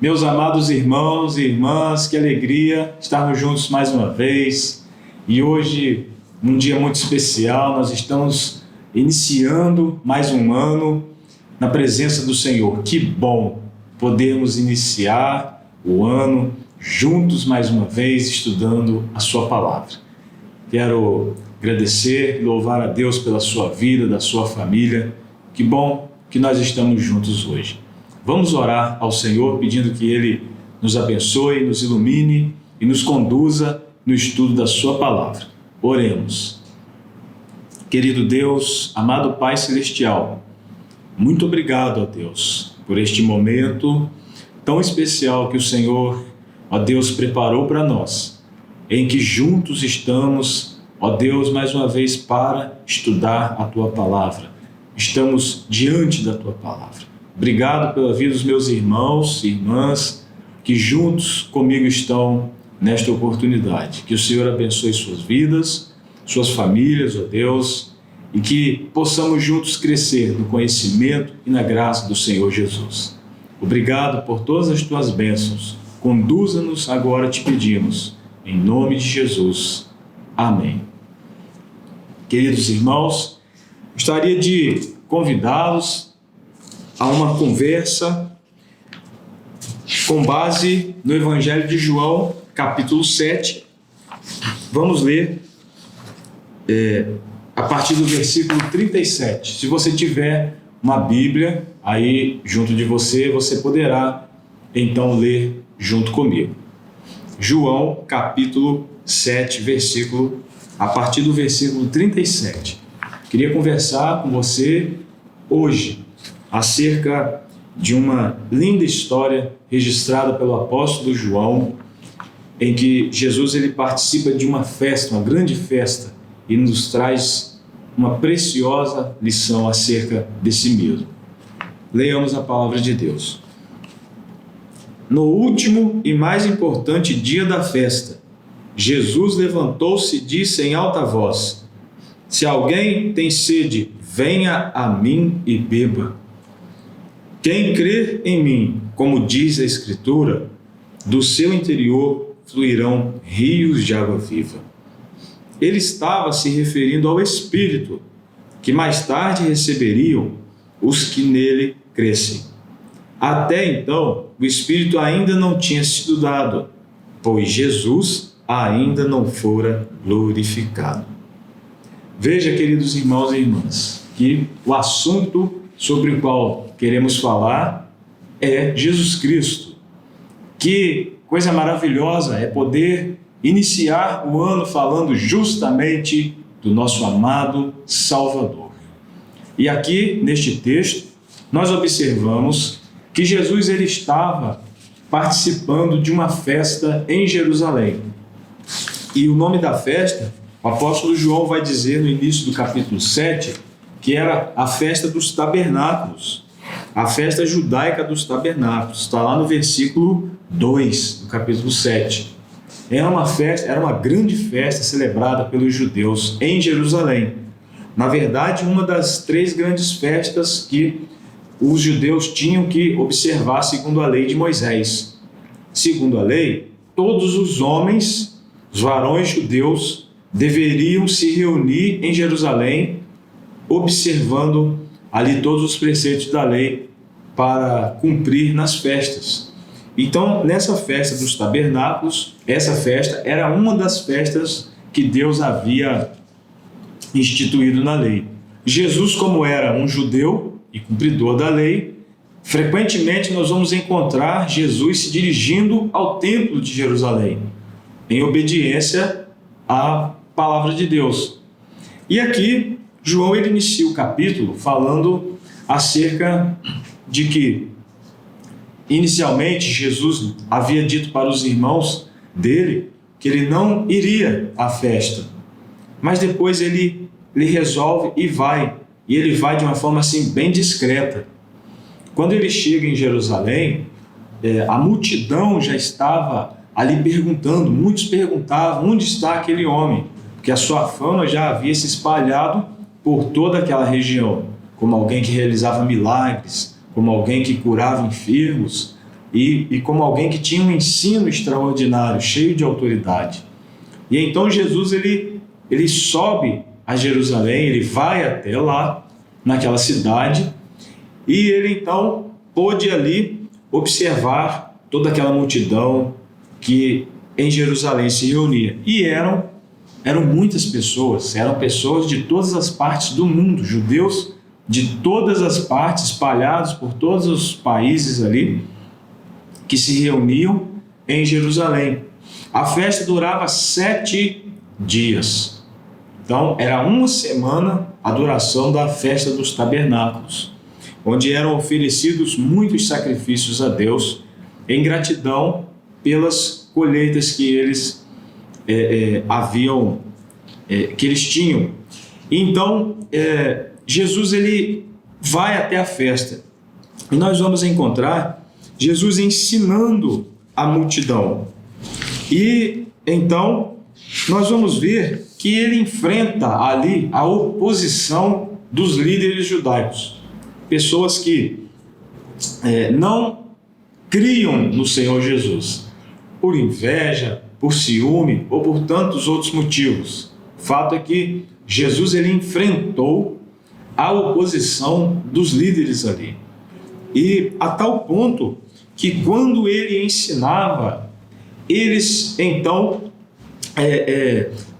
Meus amados irmãos e irmãs, que alegria estarmos juntos mais uma vez. E hoje, num dia muito especial, nós estamos iniciando mais um ano na presença do Senhor. Que bom podermos iniciar o ano juntos mais uma vez, estudando a sua palavra. Quero agradecer e louvar a Deus pela sua vida, da sua família. Que bom que nós estamos juntos hoje. Vamos orar ao Senhor pedindo que Ele nos abençoe, nos ilumine e nos conduza no estudo da sua palavra. Oremos. Querido Deus, amado Pai Celestial, muito obrigado, ó Deus, por este momento tão especial que o Senhor, ó Deus, preparou para nós, em que juntos estamos, ó Deus, mais uma vez para estudar a Tua palavra. Estamos diante da Tua palavra. Obrigado pela vida dos meus irmãos e irmãs que juntos comigo estão nesta oportunidade. Que o Senhor abençoe suas vidas, suas famílias, ó Deus, e que possamos juntos crescer no conhecimento e na graça do Senhor Jesus. Obrigado por todas as tuas bênçãos. Conduza-nos agora, te pedimos, em nome de Jesus. Amém. Queridos irmãos, gostaria de convidá-los a uma conversa com base no Evangelho de João, capítulo 7. Vamos ler a partir do versículo 37. Se você tiver uma Bíblia aí junto de você, você poderá então ler junto comigo. João, capítulo 7, a partir do versículo 37. Queria conversar com você hoje acerca de uma linda história registrada pelo apóstolo João, em que Jesus ele participa de uma festa, uma grande festa, e nos traz uma preciosa lição acerca de si mesmo. Leiamos a palavra de Deus. No último e mais importante dia da festa, Jesus levantou-se e disse em alta voz: Se alguém tem sede, venha a mim e beba. Quem crer em mim, como diz a Escritura, do seu interior fluirão rios de água viva. Ele estava se referindo ao Espírito, que mais tarde receberiam os que nele crescem. Até então, o Espírito ainda não tinha sido dado, pois Jesus ainda não fora glorificado. Veja, queridos irmãos e irmãs, que o assunto sobre o qual queremos falar é Jesus Cristo. Que coisa maravilhosa é poder iniciar o ano falando justamente do nosso amado Salvador. E aqui, neste texto, nós observamos que Jesus ele estava participando de uma festa em Jerusalém. E o nome da festa, o apóstolo João vai dizer no início do capítulo 7, que era a festa dos tabernáculos, a festa judaica dos tabernáculos. Está lá no versículo 2 do capítulo 7. Era uma grande festa celebrada pelos judeus em Jerusalém. Na verdade, uma das 3 grandes festas que os judeus tinham que observar segundo a lei de Moisés. Segundo a lei, todos os homens, os varões judeus, deveriam se reunir em Jerusalém, observando ali todos os preceitos da lei para cumprir nas festas. Então, nessa festa dos tabernáculos, essa festa era uma das festas que Deus havia instituído na lei. Jesus, como era um judeu e cumpridor da lei, frequentemente nós vamos encontrar Jesus se dirigindo ao templo de Jerusalém, em obediência à palavra de Deus. E aqui, João ele inicia o capítulo falando acerca de que, inicialmente, Jesus havia dito para os irmãos dele que ele não iria à festa, mas depois ele resolve e vai, e ele vai de uma forma assim bem discreta. Quando ele chega em Jerusalém, a multidão já estava ali perguntando, muitos perguntavam onde está aquele homem, porque a sua fama já havia se espalhado por toda aquela região, como alguém que realizava milagres, como alguém que curava enfermos, e como alguém que tinha um ensino extraordinário, cheio de autoridade. E então Jesus ele sobe a Jerusalém, ele vai até lá, naquela cidade, e ele então pôde ali observar toda aquela multidão que em Jerusalém se reunia. E eram muitas pessoas, eram pessoas de todas as partes do mundo, judeus de todas as partes, espalhados por todos os países ali, que se reuniam em Jerusalém. A festa durava 7 dias. Então, era uma semana a duração da festa dos tabernáculos, onde eram oferecidos muitos sacrifícios a Deus em gratidão pelas colheitas que eles que eles tinham. Então, Jesus ele vai até a festa e nós vamos encontrar Jesus ensinando a multidão. E então nós vamos ver que ele enfrenta ali a oposição dos líderes judaicos, pessoas que não criam no Senhor Jesus, por inveja, por ciúme ou por tantos outros motivos. O fato é que Jesus ele enfrentou a oposição dos líderes ali, e a tal ponto que quando ele ensinava, eles então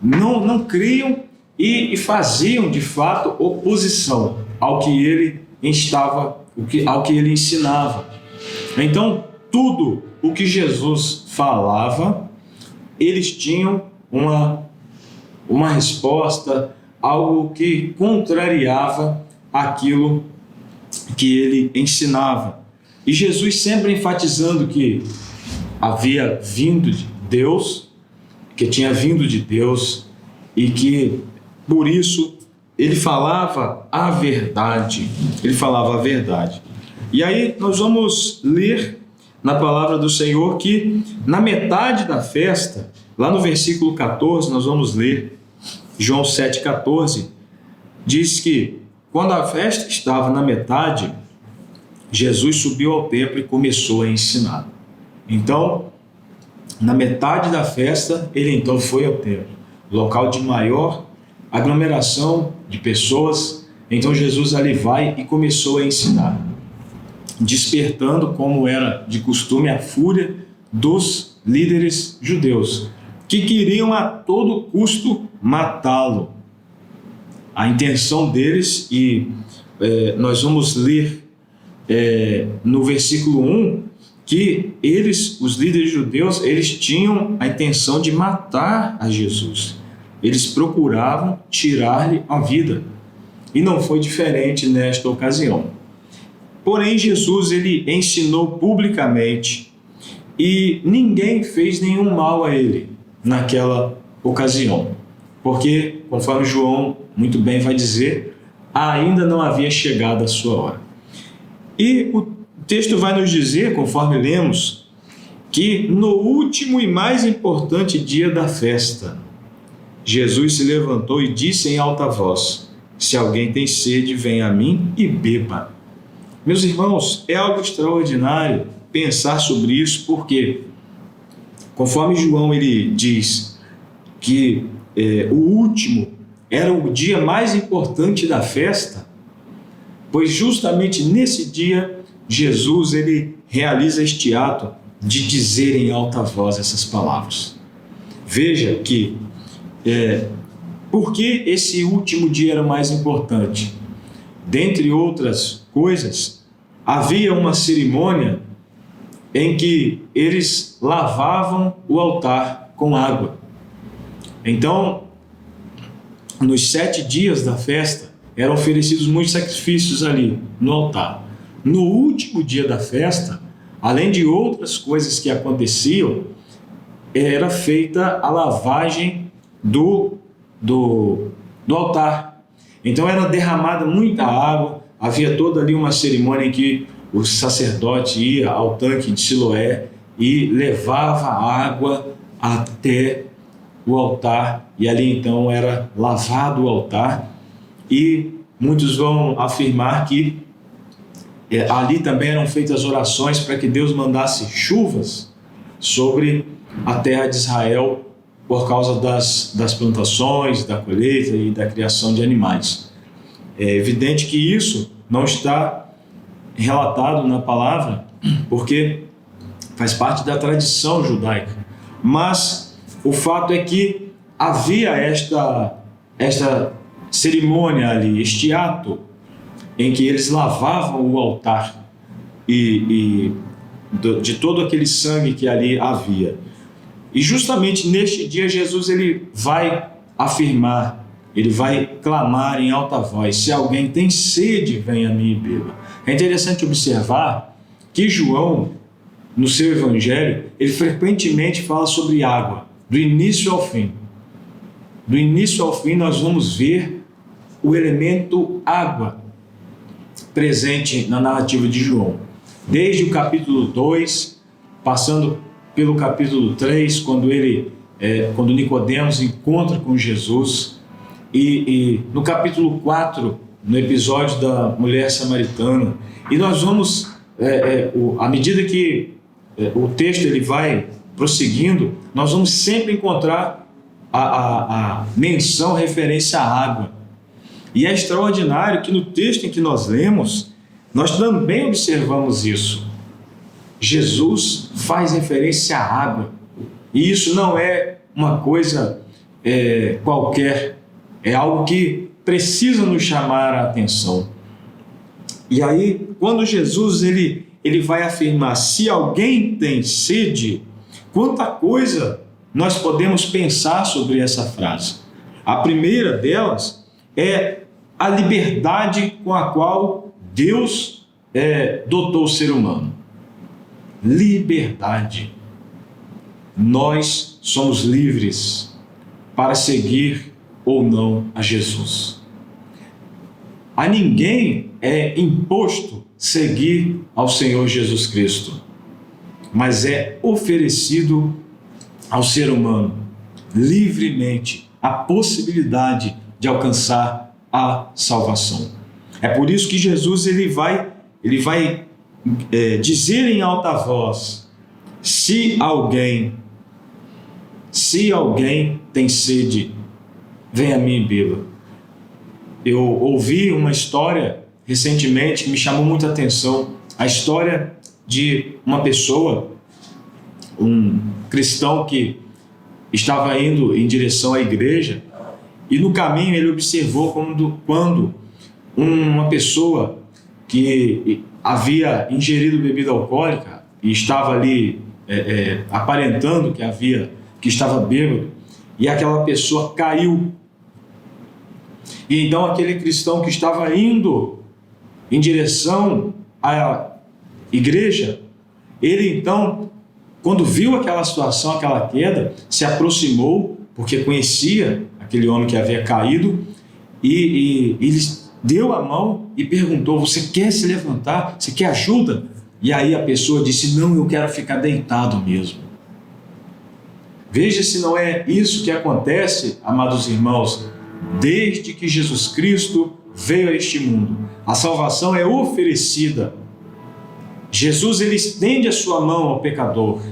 não criam e faziam de fato oposição ao que ele ao que ele ensinava. Então tudo o que Jesus falava, eles tinham uma resposta, algo que contrariava aquilo que ele ensinava. E Jesus sempre enfatizando que havia vindo de Deus, que tinha vindo de Deus, e que por isso ele falava a verdade. Ele falava a verdade. E aí nós vamos ler na palavra do Senhor que na metade da festa, lá no versículo 14, nós vamos ler João 7,14, diz que quando a festa estava na metade, Jesus subiu ao templo e começou a ensinar. Então, na metade da festa, ele então foi ao templo, local de maior aglomeração de pessoas. Então Jesus ali vai e começou a ensinar, despertando, como era de costume, a fúria dos líderes judeus, que queriam a todo custo matá-lo. A intenção deles, e nós vamos ler no versículo 1, que eles, os líderes judeus, eles tinham a intenção de matar a Jesus. Eles procuravam tirar-lhe a vida. E não foi diferente nesta ocasião. Porém, Jesus ele ensinou publicamente e ninguém fez nenhum mal a ele naquela ocasião. Porque, conforme João muito bem vai dizer, ainda não havia chegado a sua hora. E o texto vai nos dizer, conforme lemos, que no último e mais importante dia da festa, Jesus se levantou e disse em alta voz: se alguém tem sede, venha a mim e beba. Meus irmãos, é algo extraordinário pensar sobre isso, porque conforme João ele diz que o último era o dia mais importante da festa, pois justamente nesse dia Jesus ele realiza este ato de dizer em alta voz essas palavras. Veja que por que esse último dia era mais importante? Dentre outras coisas, havia uma cerimônia em que eles lavavam o altar com água. Então, nos 7 dias da festa, eram oferecidos muitos sacrifícios ali no altar. No último dia da festa, além de outras coisas que aconteciam, era feita a lavagem do altar. Então era derramada muita água, havia toda ali uma cerimônia em que o sacerdote ia ao tanque de Siloé e levava água até o altar, e ali então era lavado o altar. E muitos vão afirmar que Ali também eram feitas orações para que Deus mandasse chuvas sobre a terra de Israel por causa das plantações, da colheita e da criação de animais. É evidente que isso não está relatado na palavra, porque faz parte da tradição judaica. Mas o fato é que havia esta cerimônia ali, este ato, em que eles lavavam o altar de todo aquele sangue que ali havia. E justamente neste dia Jesus ele vai afirmar, ele vai clamar em alta voz: se alguém tem sede, venha a mim e beba. É interessante observar que João, no seu evangelho, ele frequentemente fala sobre água, do início ao fim. Do início ao fim nós vamos ver o elemento água presente na narrativa de João. Desde o capítulo 2, passando pelo capítulo 3, quando Nicodemos encontra com Jesus, e no capítulo 4, no episódio da mulher samaritana. E nós vamos, à medida que o texto ele vai prosseguindo, nós vamos sempre encontrar a menção, referência à água. E é extraordinário que no texto em que nós lemos, nós também observamos isso. Jesus faz referência à água. E isso não é uma coisa qualquer, é algo que precisa nos chamar a atenção. E aí, quando Jesus ele vai afirmar: se alguém tem sede, quanta coisa nós podemos pensar sobre essa frase. A primeira delas é a liberdade com a qual Deus dotou o ser humano. Liberdade. Nós somos livres para seguir ou não a Jesus. A ninguém é imposto seguir ao Senhor Jesus Cristo, mas é oferecido ao ser humano livremente a possibilidade de alcançar a salvação. É por isso que Jesus ele vai dizer em alta voz: se alguém tem sede, venha a mim e beba. Eu ouvi uma história recentemente que me chamou muita atenção, a história de uma pessoa, um cristão que estava indo em direção à igreja, e no caminho ele observou quando uma pessoa que havia ingerido bebida alcoólica e estava ali aparentando que estava bêbado, e aquela pessoa caiu. E então aquele cristão que estava indo em direção à igreja, ele então, quando viu aquela situação, aquela queda, se aproximou, porque conhecia aquele homem que havia caído, e ele deu a mão e perguntou: você quer se levantar? Você quer ajuda? E aí a pessoa disse: não, eu quero ficar deitado mesmo. Veja se não é isso que acontece, amados irmãos, desde que Jesus Cristo veio a este mundo. A salvação é oferecida. Jesus ele estende a sua mão ao pecador,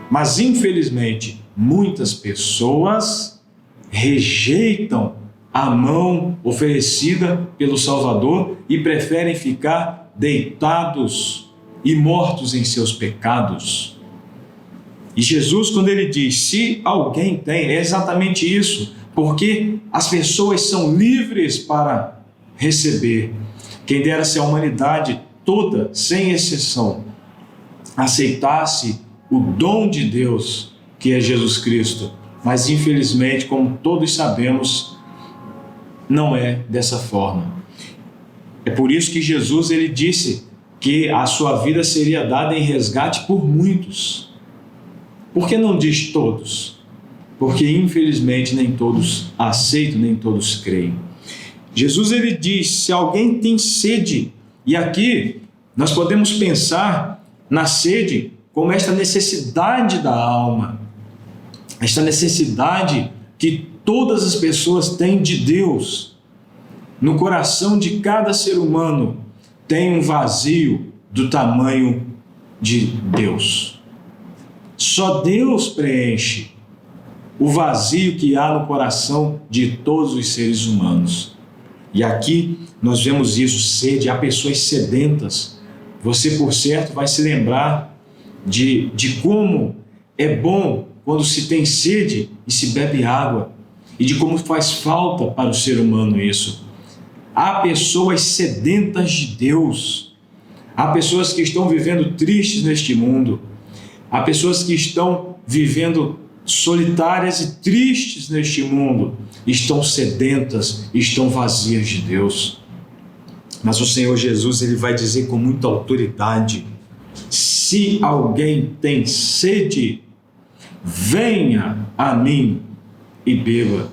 mas infelizmente muitas pessoas rejeitam a mão oferecida pelo Salvador e preferem ficar deitados e mortos em seus pecados. E Jesus, quando ele diz: se alguém tem, é exatamente isso, porque as pessoas são livres para receber. Quem dera se a humanidade toda, sem exceção, aceitasse o dom de Deus, que é Jesus Cristo. Mas infelizmente, como todos sabemos, não é dessa forma. É por isso que Jesus ele disse que a sua vida seria dada em resgate por muitos. Por que não diz todos? Porque infelizmente nem todos aceitam, nem todos creem. Jesus ele diz: se alguém tem sede, e aqui nós podemos pensar na sede como esta necessidade da alma, esta necessidade que todas as pessoas têm de Deus. No coração de cada ser humano tem um vazio do tamanho de Deus. Só Deus preenche o vazio que há no coração de todos os seres humanos. E aqui nós vemos isso, sede. Há pessoas sedentas. Você, por certo, vai se lembrar de como é bom quando se tem sede e se bebe água, e de como faz falta para o ser humano isso. Há pessoas sedentas de Deus. Há pessoas que estão vivendo tristes neste mundo. Há pessoas que estão vivendo solitárias e tristes neste mundo. Estão sedentas, estão vazias de Deus. Mas o Senhor Jesus, ele vai dizer com muita autoridade: se alguém tem sede, venha a mim e beba.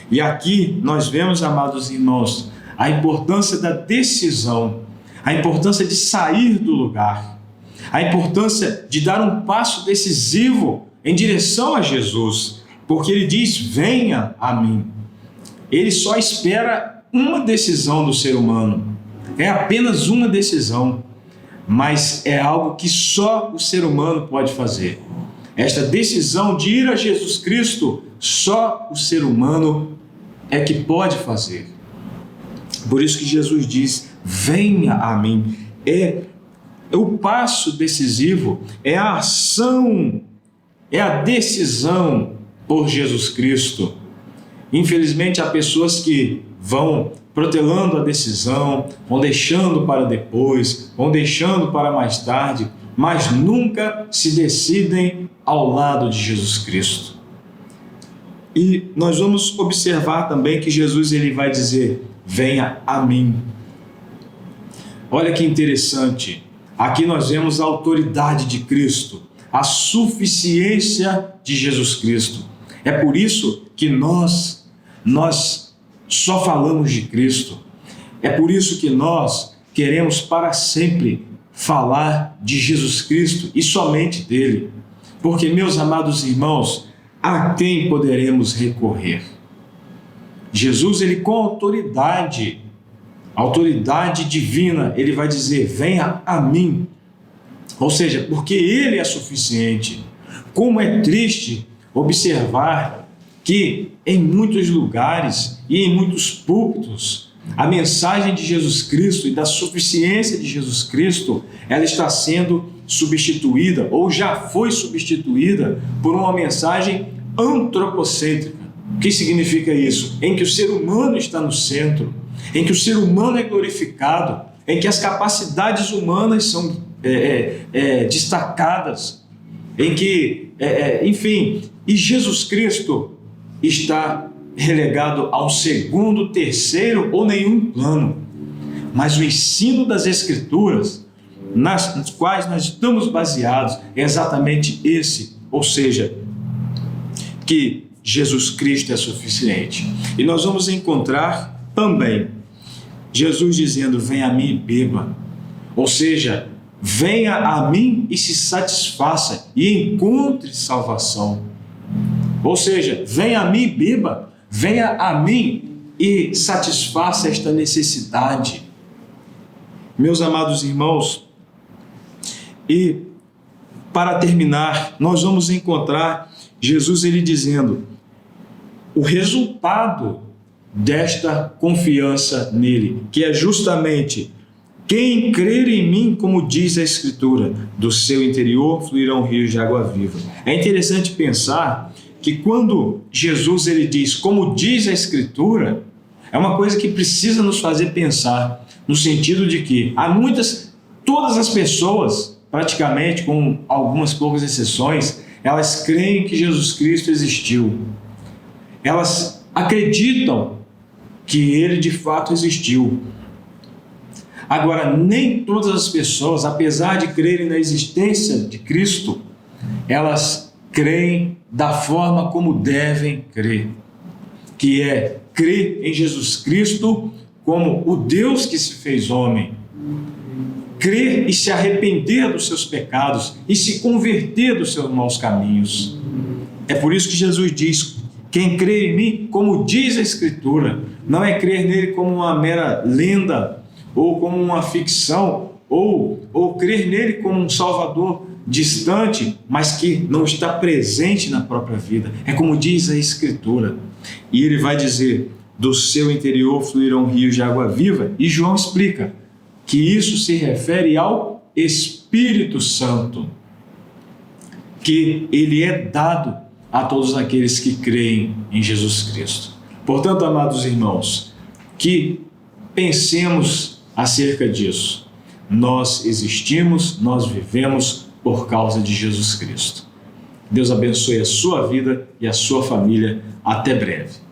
E aqui nós vemos, amados irmãos, a importância da decisão, a importância de sair do lugar, a importância de dar um passo decisivo em direção a Jesus, porque ele diz: venha a mim. Ele só espera uma decisão do ser humano, é apenas uma decisão, mas é algo que só o ser humano pode fazer. Esta decisão de ir a Jesus Cristo, só o ser humano é que pode fazer. Por isso que Jesus diz: venha a mim. É o passo decisivo, é a ação, é a decisão por Jesus Cristo. Infelizmente, há pessoas que vão protelando a decisão, vão deixando para depois, vão deixando para mais tarde, mas nunca se decidem ao lado de Jesus Cristo. E nós vamos observar também que Jesus, ele vai dizer: venha a mim. Olha que interessante, aqui nós vemos a autoridade de Cristo, a suficiência de Jesus Cristo. É por isso que nós só falamos de Cristo. É por isso que nós queremos para sempre falar de Jesus Cristo e somente dele. Porque, meus amados irmãos, a quem poderemos recorrer? Jesus, ele com autoridade divina, ele vai dizer: venha a mim. Ou seja, porque ele é suficiente. Como é triste observar que em muitos lugares e em muitos púlpitos, a mensagem de Jesus Cristo e da suficiência de Jesus Cristo, ela está sendo substituída, ou já foi substituída, por uma mensagem antropocêntrica. O que significa isso? Em que o ser humano está no centro, em que o ser humano é glorificado, em que as capacidades humanas são destacadas, em que, enfim, e Jesus Cristo está relegado ao segundo, terceiro ou nenhum plano. Mas o ensino das Escrituras, nas quais nós estamos baseados, é exatamente esse, ou seja, que Jesus Cristo é suficiente. E nós vamos encontrar também Jesus dizendo: venha a mim e beba. Ou seja, venha a mim e se satisfaça e encontre salvação. Ou seja, venha a mim e beba, venha a mim e satisfaça esta necessidade. Meus amados irmãos, e para terminar, nós vamos encontrar Jesus, ele dizendo o resultado desta confiança nele, que é justamente: quem crer em mim, como diz a Escritura, do seu interior fluirão rios de água viva. É interessante pensar que quando Jesus ele diz, como diz a Escritura, é uma coisa que precisa nos fazer pensar, no sentido de que todas as pessoas, praticamente, com algumas poucas exceções, elas creem que Jesus Cristo existiu. Elas acreditam que ele de fato existiu. Agora, nem todas as pessoas, apesar de crerem na existência de Cristo, elas creem da forma como devem crer, que é crer em Jesus Cristo como o Deus que se fez homem, crer e se arrepender dos seus pecados e se converter dos seus maus caminhos. É por isso que Jesus diz: quem crê em mim, como diz a Escritura, não é crer nele como uma mera lenda ou como uma ficção, ou crer nele como um Salvador distante, mas que não está presente na própria vida. É como diz a Escritura. E ele vai dizer: do seu interior fluirão rios de água viva. E João explica que isso se refere ao Espírito Santo, que ele é dado a todos aqueles que creem em Jesus Cristo. Portanto, amados irmãos, que pensemos acerca disso. Nós existimos, nós vivemos por causa de Jesus Cristo. Deus abençoe a sua vida e a sua família. Até breve.